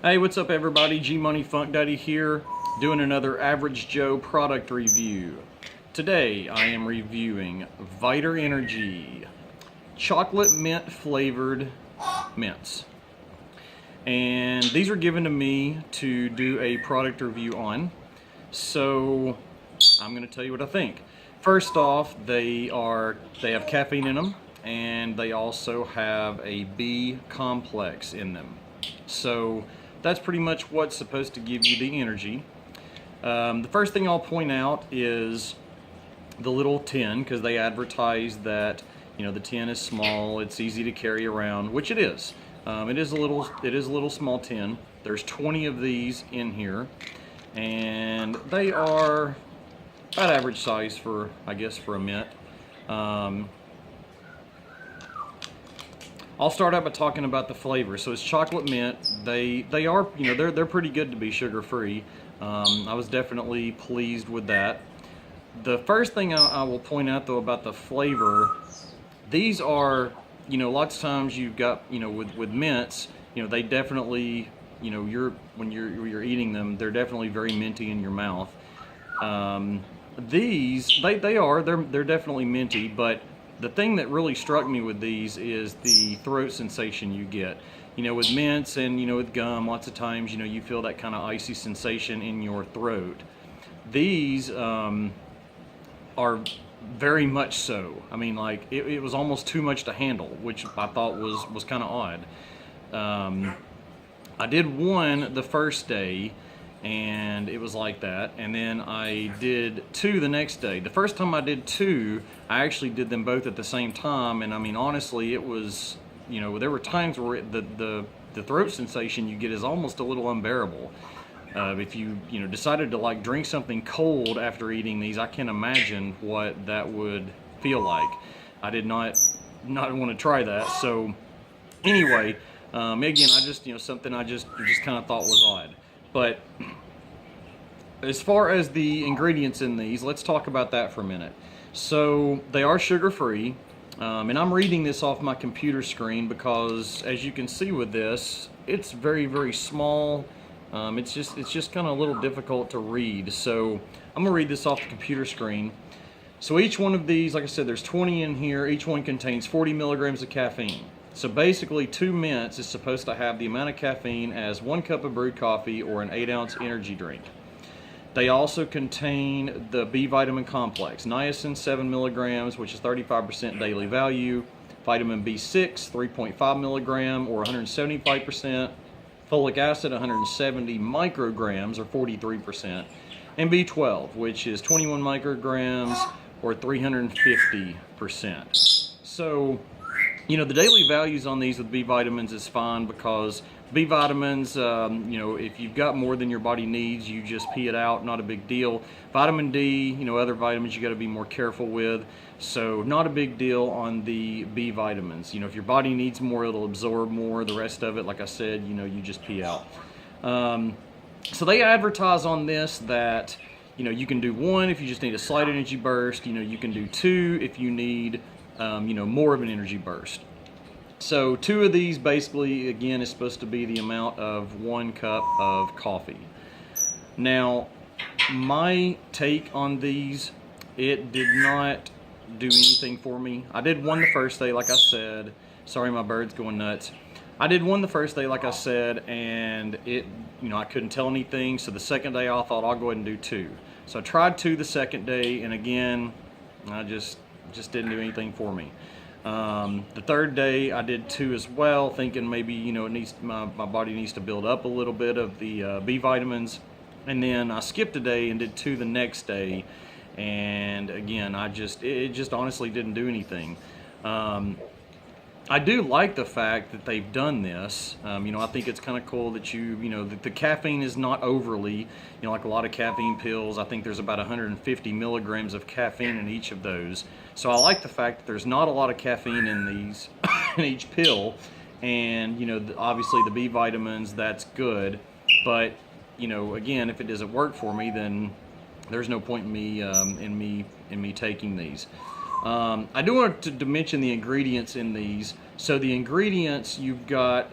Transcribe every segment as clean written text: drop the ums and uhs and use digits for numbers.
Hey, what's up everybody? G Money Funk Daddy here, doing another Average Joe product review. Today I am reviewing Viter Energy chocolate mint flavored mints. And these were given to me to do a product review on. So I'm going to tell you what I think. First off, they have caffeine in them, and they also have a B complex in them. So that's pretty much what's supposed to give you the energy. The first thing I'll point out is the little tin, because they advertise that the tin is small, it's easy to carry around, which it is. It is a little small tin. There's 20 of these in here, and they are about average size for, I guess, for a mint. I'll start out by talking about the flavor. So it's chocolate mint. They are, they're pretty good to be sugar free. I was definitely pleased with that. The first thing I will point out though about the flavor, these are, lots of times you've got, with mints, they definitely, when you're eating them, they're definitely very minty in your mouth. They're definitely minty, but the thing that really struck me with these is the throat sensation you get. With mints and with gum, lots of times you feel that kind of icy sensation in your throat. These are very much so. I mean, like it was almost too much to handle, which I thought was kind of odd. I did one the first day, and it was like that, and then I did two the next day. The first time I did two, I actually did them both at the same time, and I mean, honestly, it was, there were times where the throat sensation you get is almost a little unbearable. If you decided to like drink something cold after eating these, I can't imagine what that would feel like. I did not want to try that. So anyway, again, I just something I just kind of thought was odd. But as far as the ingredients in these, let's talk about that for a minute. So they are sugar-free, and I'm reading this off my computer screen because, as you can see with this, it's very, very small. It's just kind of a little difficult to read. So I'm gonna read this off the computer screen. So each one of these, like I said, there's 20 in here. Each one contains 40 milligrams of caffeine. So basically 2 mints is supposed to have the amount of caffeine as 1 cup of brewed coffee or an 8-ounce energy drink. They also contain the B vitamin complex, niacin 7 milligrams, which is 35% daily value, vitamin B6 3.5 milligram or 175%, folic acid 170 micrograms or 43%, and B12, which is 21 micrograms or 350%. So the daily values on these with B vitamins is fine because B vitamins, if you've got more than your body needs, you just pee it out, not a big deal. Vitamin D, other vitamins you got to be more careful with. So not a big deal on the B vitamins. If your body needs more, it'll absorb more. The rest of it, like I said, you just pee out. So they advertise on this that, you can do 1 if you just need a slight energy burst. You can do 2 if you need more of an energy burst. So 2 of these basically, again, is supposed to be the amount of 1 cup of coffee. Now, my take on these, it did not do anything for me. I did one the first day, like I said. Sorry, my bird's going nuts. I did one the first day, like I said, and it, I couldn't tell anything. So the second day, I thought I'll go ahead and do 2. So I tried 2 the second day, and again, I just didn't do anything for me. The third day I did 2 as well, thinking maybe it needs my body needs to build up a little bit of the B vitamins, and then I skipped a day and did 2 the next day, and again it just honestly didn't do anything. I do like the fact that they've done this. I think it's kind of cool that the caffeine is not overly, like a lot of caffeine pills. I think there's about 150 milligrams of caffeine in each of those. So I like the fact that there's not a lot of caffeine in these, in each pill. And, obviously the B vitamins, that's good. But, again, if it doesn't work for me, then there's no point in me taking these. I do want to mention the ingredients in these. So the ingredients, you've got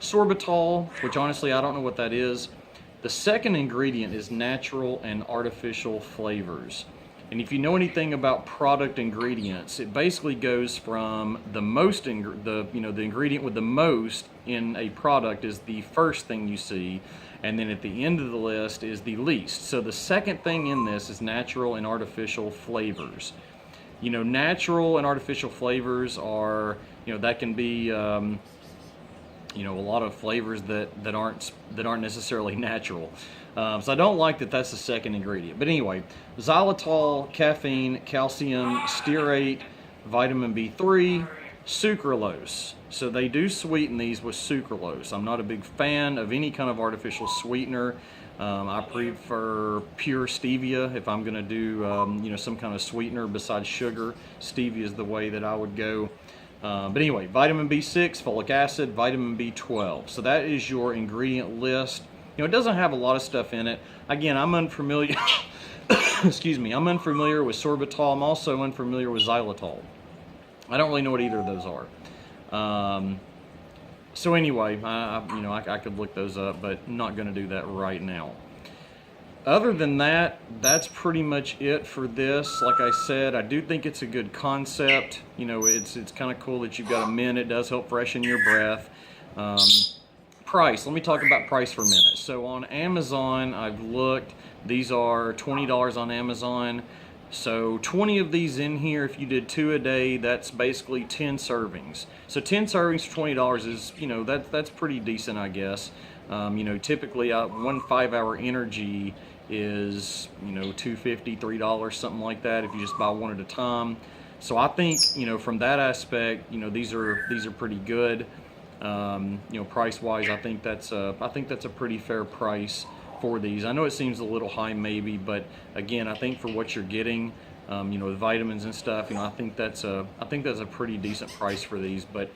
Sorbitol, which honestly I don't know what that is. The second ingredient is natural and artificial flavors. And if you know anything about product ingredients, it basically goes from the most, the ingredient with the most in a product is the first thing you see, and then at the end of the list is the least. So the second thing in this is natural and artificial flavors. You know, natural and artificial flavors are, that can be, a lot of flavors that aren't necessarily natural. So I don't like that that's the second ingredient. But anyway, xylitol, caffeine, calcium, stearate, vitamin B3, sucralose. So they do sweeten these with sucralose. I'm not a big fan of any kind of artificial sweetener. I prefer pure stevia if I'm going to do some kind of sweetener besides sugar. Stevia is the way that I would go. But anyway, vitamin B6, folic acid, vitamin B12. So that is your ingredient list. It doesn't have a lot of stuff in it. Again, I'm unfamiliar. Excuse me. I'm unfamiliar with sorbitol. I'm also unfamiliar with xylitol. I don't really know what either of those are. So anyway, I could look those up, but I'm not going to do that right now. Other than that, that's pretty much it for this. Like I said, I do think it's a good concept. It's kind of cool that you've got a mint. It does help freshen your breath. Price. Let me talk about price for a minute. So on Amazon, I've looked. These are $20 on Amazon. So 20 of these in here, if you did 2 a day, that's basically 10 servings. So 10 servings for $20 is, that's pretty decent, I guess. Typically one 5-hour energy is, $2.50, $3, something like that if you just buy one at a time. So I think, from that aspect, these are pretty good. Price-wise, I think that's a pretty fair price for these. I know it seems a little high maybe, but again, I think for what you're getting, the vitamins and stuff, I think that's a pretty decent price for these. But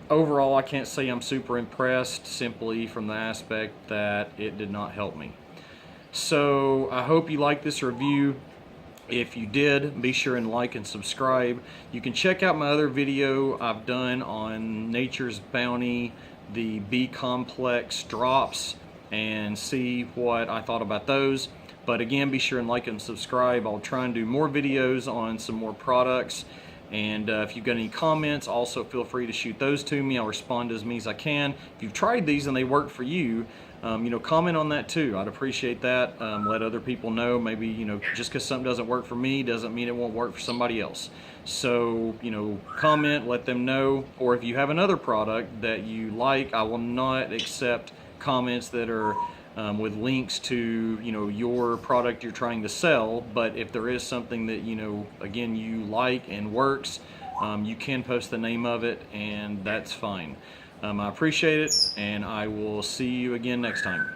overall, I can't say I'm super impressed simply from the aspect that it did not help me. So I hope you like this review. If you did, be sure and like and subscribe. You can check out my other video I've done on Nature's Bounty, the B-complex drops, and see what I thought about those. But again, be sure and like and subscribe. I'll try and do more videos on some more products. And if you've got any comments, also feel free to shoot those to me. I'll respond to as many as I can. If you've tried these and they work for you, comment on that too. I'd appreciate that. Let other people know. Maybe, just because something doesn't work for me doesn't mean it won't work for somebody else. So, comment, let them know. Or if you have another product that you like, I will not accept comments that are with links to, your product you're trying to sell. But if there is something that, again, you like and works, you can post the name of it, and that's fine. I appreciate it, and I will see you again next time.